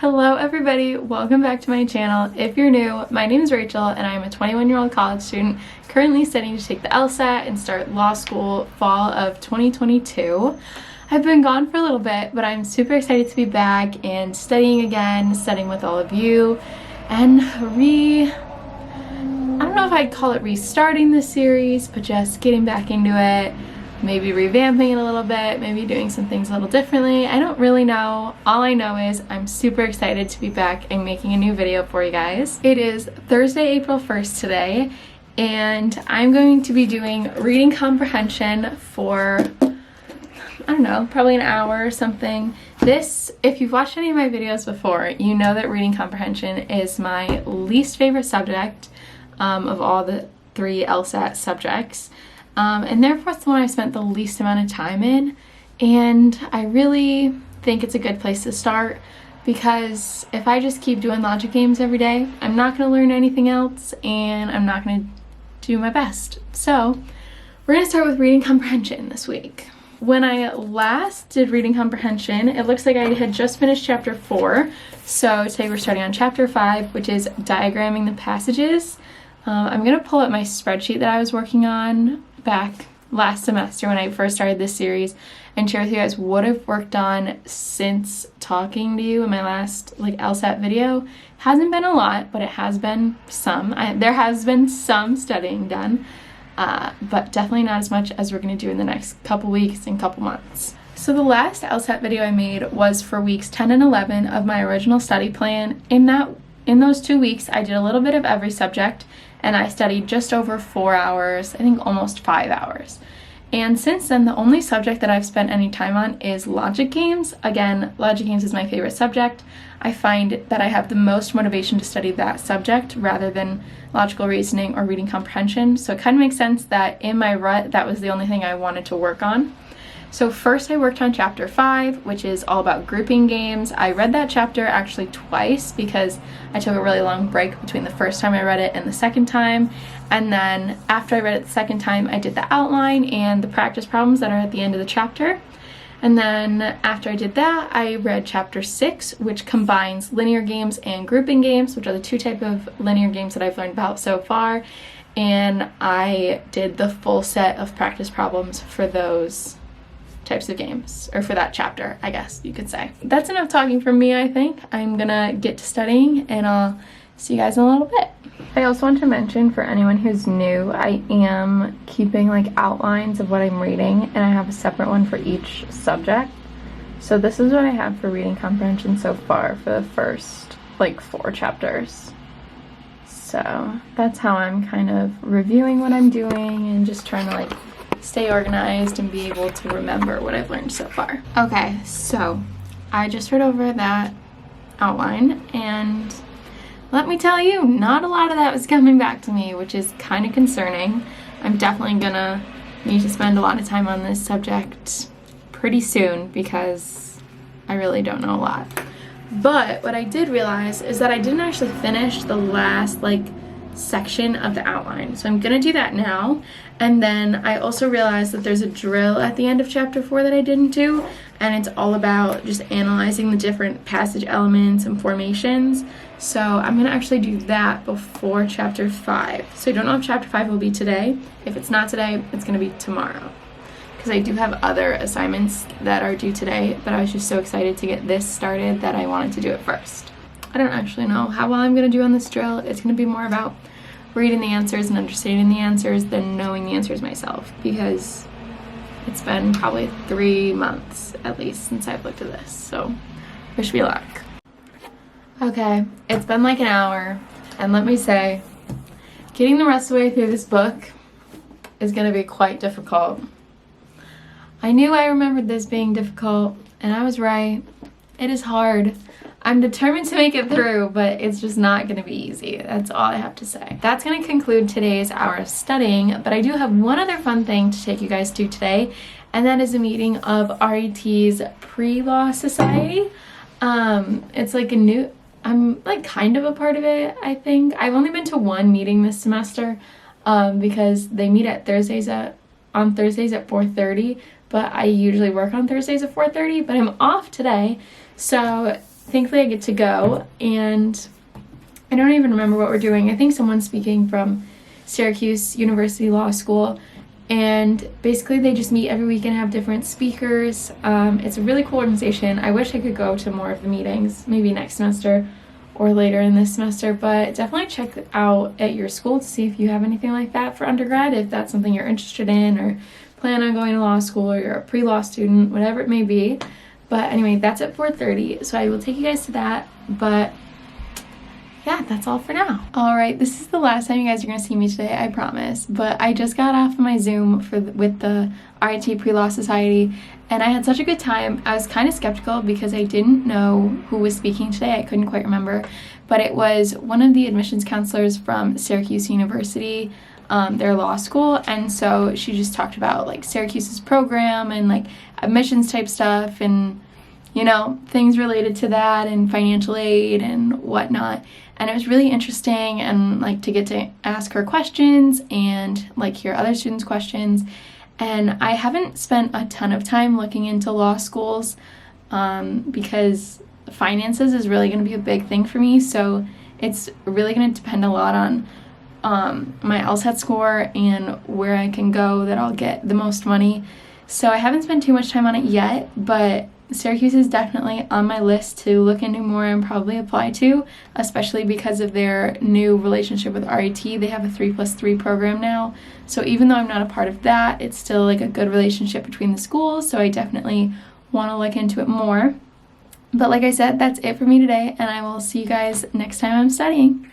Hello everybody, welcome back to my channel. If you're new, my name is Rachel and I'm a 21-year-old college student currently studying to take the LSAT and start law school fall of 2022. I've been gone for a little bit, but I'm super excited to be back and studying again, studying with all of you, and I don't know if I'd call it restarting the series, but just getting back into it. Maybe revamping it a little bit, maybe doing some things a little differently. I don't really know. All I know is I'm super excited to be back and making a new video for you guys. It is Thursday, April 1st today, and I'm going to be doing reading comprehension for, I don't know, probably an hour or something. This, if you've watched any of my videos before, you know that reading comprehension is my least favorite subject of all the three LSAT subjects. And therefore it's the one I spent the least amount of time in, and I really think it's a good place to start because if I just keep doing logic games every day, I'm not going to learn anything else and I'm not going to do my best. So we're going to start with reading comprehension this week. When I last did reading comprehension, it looks like I had just finished chapter 4, so today we're starting on chapter 5, which is diagramming the passages. I'm going to pull up my spreadsheet that I was working on back last semester when I first started this series and share with you guys what I've worked on since talking to you in my last LSAT video. Hasn't been a lot, but it has been some. There has been some studying done, but definitely not as much as we're going to do in the next couple weeks and couple months. So the last LSAT video I made was for weeks 10 and 11 of my original study plan. In those 2 weeks, I did a little bit of every subject, and I studied just over 4 hours, I think almost 5 hours. And since then, the only subject that I've spent any time on is logic games. Again, logic games is my favorite subject. I find that I have the most motivation to study that subject rather than logical reasoning or reading comprehension. So it kind of makes sense that in my rut, that was the only thing I wanted to work on. So first I worked on chapter 5, which is all about grouping games. I read that chapter actually twice because I took a really long break between the first time I read it and the second time. And then after I read it the second time, I did the outline and the practice problems that are at the end of the chapter. And then after I did that, I read chapter 6, which combines linear games and grouping games, which are the two types of linear games that I've learned about so far. And I did the full set of practice problems for those types of games, or for that chapter, I guess you could say. That's enough talking from me, I think. I'm gonna get to studying and I'll see you guys in a little bit. I also want to mention, for anyone who's new, I am keeping outlines of what I'm reading, and I have a separate one for each subject. So this is what I have for reading comprehension so far for the first 4 chapters. So that's how I'm kind of reviewing what I'm doing and just trying to stay organized and be able to remember what I've learned so far. Okay, so I just read over that outline, and let me tell you, not a lot of that was coming back to me, which is kind of concerning. I'm definitely gonna need to spend a lot of time on this subject pretty soon because I really don't know a lot. But what I did realize is that I didn't actually finish the last section of the outline. So I'm gonna do that now. And then I also realized that there's a drill at the end of chapter 4 that I didn't do, and it's all about just analyzing the different passage elements and formations. So I'm gonna actually do that before chapter 5. So I don't know if chapter 5 will be today. If it's not today, it's gonna be tomorrow, because I do have other assignments that are due today, but I was just so excited to get this started that I wanted to do it first. I don't actually know how well I'm gonna do on this drill. It's gonna be more about reading the answers and understanding the answers than knowing the answers myself, because it's been probably 3 months at least since I've looked at this, so wish me luck. Okay, it's been an hour, and let me say, getting the rest of the way through this book is going to be quite difficult. I knew I remembered this being difficult, and I was right. It is hard. I'm determined to make it through, but it's just not going to be easy. That's all I have to say. That's going to conclude today's hour of studying, but I do have one other fun thing to take you guys to today, and that is a meeting of RET's Pre-Law Society. It's a new, I'm kind of a part of it, I think. I've only been to one meeting this semester because they meet on Thursdays at 4:30, but I usually work on Thursdays at 4:30, but I'm off today. So thankfully I get to go, and I don't even remember what we're doing. I think someone's speaking from Syracuse University Law School, and basically they just meet every week and have different speakers. It's a really cool organization. I wish I could go to more of the meetings, maybe next semester or later in this semester, but definitely check it out at your school to see if you have anything like that for undergrad, if that's something you're interested in or plan on going to law school, or you're a pre-law student, whatever it may be. But anyway, that's at 4:30, so I will take you guys to that. But yeah, that's all for now. All right, this is the last time you guys are gonna see me today, I promise. But I just got off of my Zoom with the RIT Pre-Law Society, and I had such a good time. I was kind of skeptical because I didn't know who was speaking today. I couldn't quite remember, but it was one of the admissions counselors from Syracuse University, their law school, and so she just talked about like Syracuse's program and like admissions type stuff, and you know, things related to that, and financial aid and whatnot. And it was really interesting, and like to get to ask her questions and like hear other students' questions. And I haven't spent a ton of time looking into law schools because finances is really going to be a big thing for me. So it's really going to depend a lot on my LSAT score and where I can go that I'll get the most money. So I haven't spent too much time on it yet, but Syracuse is definitely on my list to look into more and probably apply to, especially because of their new relationship with RIT. They have a 3+3 program now. So even though I'm not a part of that, it's still like a good relationship between the schools. So I definitely want to look into it more. But like I said, that's it for me today, and I will see you guys next time I'm studying.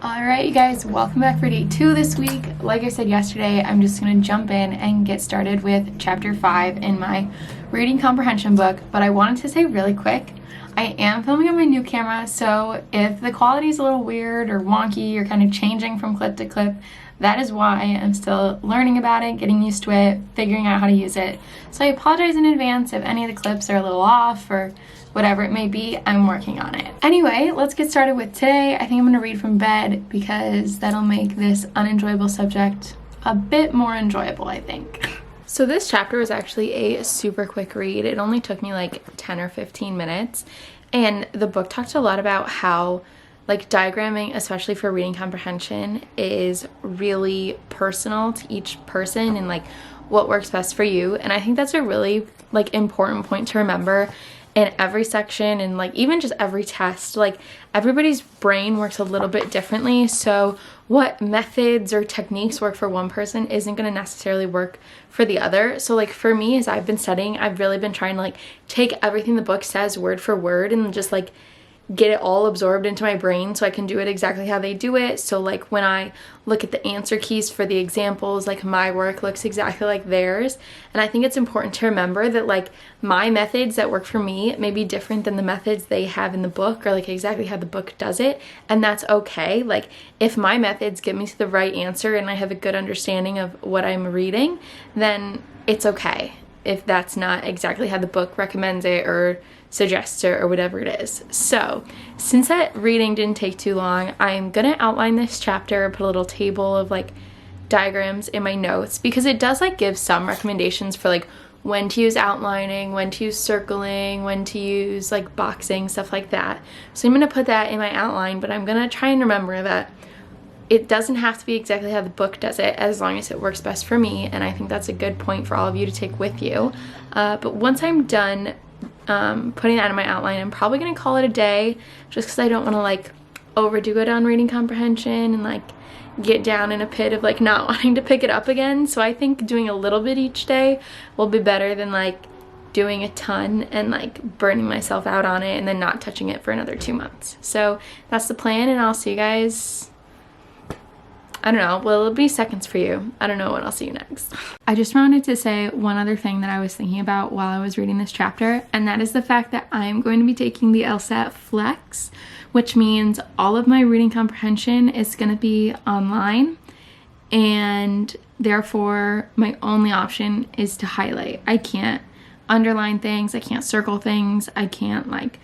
Alright, you guys, welcome back for day 2 this week. Like I said yesterday, I'm just going to jump in and get started with chapter 5 in my Reading Comprehension book, but I wanted to say really quick, I am filming on my new camera, so if the quality is a little weird or wonky or kind of changing from clip to clip, that is why. I'm still learning about it, getting used to it, figuring out how to use it. So I apologize in advance if any of the clips are a little off or whatever it may be. I'm working on it. Anyway, let's get started with today. I think I'm going to read from bed because that'll make this unenjoyable subject a bit more enjoyable, I think. So this chapter was actually a super quick read. It only took me like 10 or 15 minutes. And the book talked a lot about how like diagramming, especially for reading comprehension, is really personal to each person and like what works best for you. And I think that's a really like important point to remember in every section, and like even just every test. Like everybody's brain works a little bit differently, so what methods or techniques work for one person isn't going to necessarily work for the other. So like for me, as I've been studying, I've really been trying to like take everything the book says word for word and just like get it all absorbed into my brain so I can do it exactly how they do it. So like when I look at the answer keys for the examples, like my work looks exactly like theirs. And I think it's important to remember that like my methods that work for me may be different than the methods they have in the book, or like exactly how the book does it. And that's okay. Like if my methods get me to the right answer and I have a good understanding of what I'm reading, then it's okay if that's not exactly how the book recommends it or suggests it or whatever it is. So since that reading didn't take too long, I'm gonna outline this chapter, put a little table of like diagrams in my notes, because it does like give some recommendations for like when to use outlining, when to use circling, when to use like boxing, stuff like that. So I'm gonna put that in my outline, but I'm gonna try and remember that it doesn't have to be exactly how the book does it, as long as it works best for me. And I think that's a good point for all of you to take with you. But once I'm done putting that in my outline, I'm probably gonna call it a day, just because I don't want to like overdo it on reading comprehension and like get down in a pit of like not wanting to pick it up again. So I think doing a little bit each day will be better than like doing a ton and like burning myself out on it and then not touching it for another 2 months. So that's the plan, and I'll see you guys, I don't know, well, it'll be seconds for you. I don't know when I'll see you next. I just wanted to say one other thing that I was thinking about while I was reading this chapter, and that is the fact that I'm going to be taking the LSAT Flex, which means all of my reading comprehension is going to be online, and therefore my only option is to highlight. I can't underline things, I can't circle things, I can't like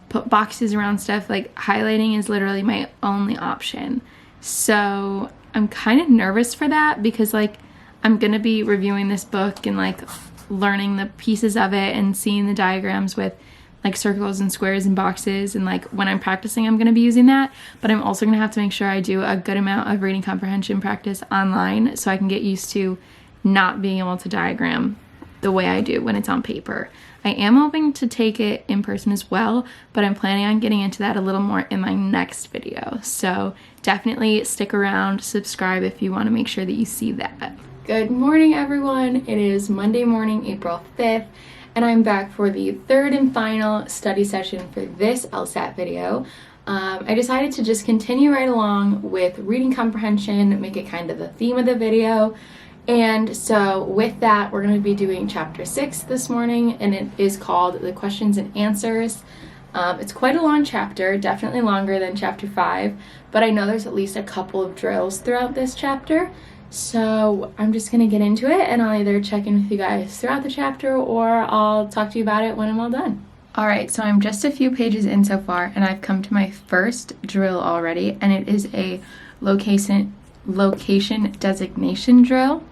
put boxes around stuff. Like highlighting is literally my only option. So I'm kind of nervous for that, because like I'm gonna be reviewing this book and like learning the pieces of it and seeing the diagrams with like circles and squares and boxes, and like when I'm practicing I'm going to be using that, but I'm also going to have to make sure I do a good amount of reading comprehension practice online so I can get used to not being able to diagram the way I do when it's on paper. I am hoping to take it in person as well, but I'm planning on getting into that a little more in my next video. So definitely stick around, subscribe if you want to make sure that you see that. Good morning, everyone. It is Monday morning, April 5th, and I'm back for the third and final study session for this LSAT video. I decided to just continue right along with reading comprehension, make it kind of the theme of the video. And so with that, we're going to be doing chapter 6 this morning, and it is called the questions and answers. It's quite a long chapter, definitely longer than chapter 5, but I know there's at least a couple of drills throughout this chapter. So I'm just going to get into it, and I'll either check in with you guys throughout the chapter or I'll talk to you about it when I'm all done. Alright, so I'm just a few pages in so far, and I've come to my first drill already, and it is a location designation drill.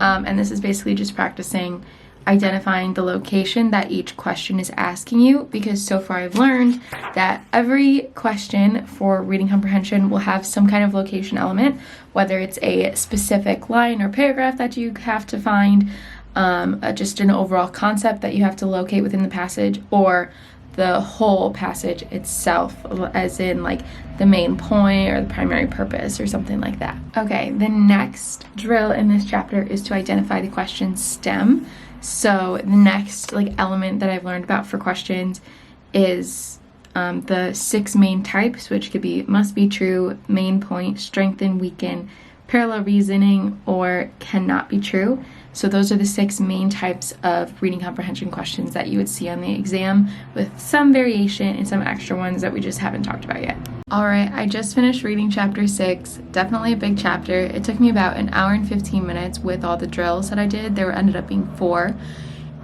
And this is basically just practicing identifying the location that each question is asking you, because so far I've learned that every question for reading comprehension will have some kind of location element, whether it's a specific line or paragraph that you have to find, just an overall concept that you have to locate within the passage, or the whole passage itself, as in like the main point or the primary purpose or something like that. Okay, the next drill in this chapter is to identify the question stem. So the next element that I've learned about for questions is the 6 main types, which could be must be true, main point, strengthen, weaken, parallel reasoning, or cannot be true. So those are the 6 main types of reading comprehension questions that you would see on the exam, with some variation and some extra ones that we just haven't talked about yet. Alright, I just finished reading chapter 6. Definitely a big chapter. It took me about an hour and 15 minutes with all the drills that I did. There ended up being 4.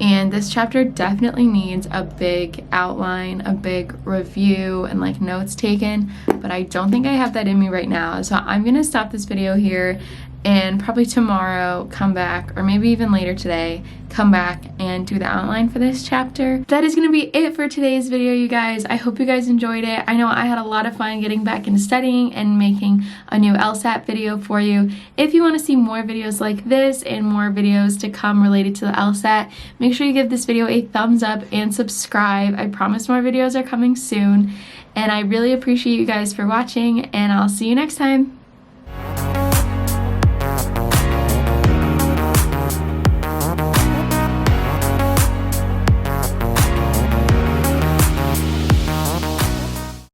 And this chapter definitely needs a big outline, a big review, and notes taken, but I don't think I have that in me right now. So I'm gonna stop this video here and probably tomorrow come back, or maybe even later today, come back and do the outline for this chapter. That is gonna be it for today's video, you guys. I hope you guys enjoyed it. I know I had a lot of fun getting back into studying and making a new LSAT video for you. If you want to see more videos like this and more videos to come related to the LSAT, make sure you give this video a thumbs up and subscribe. I promise more videos are coming soon, and I really appreciate you guys for watching, and I'll see you next time.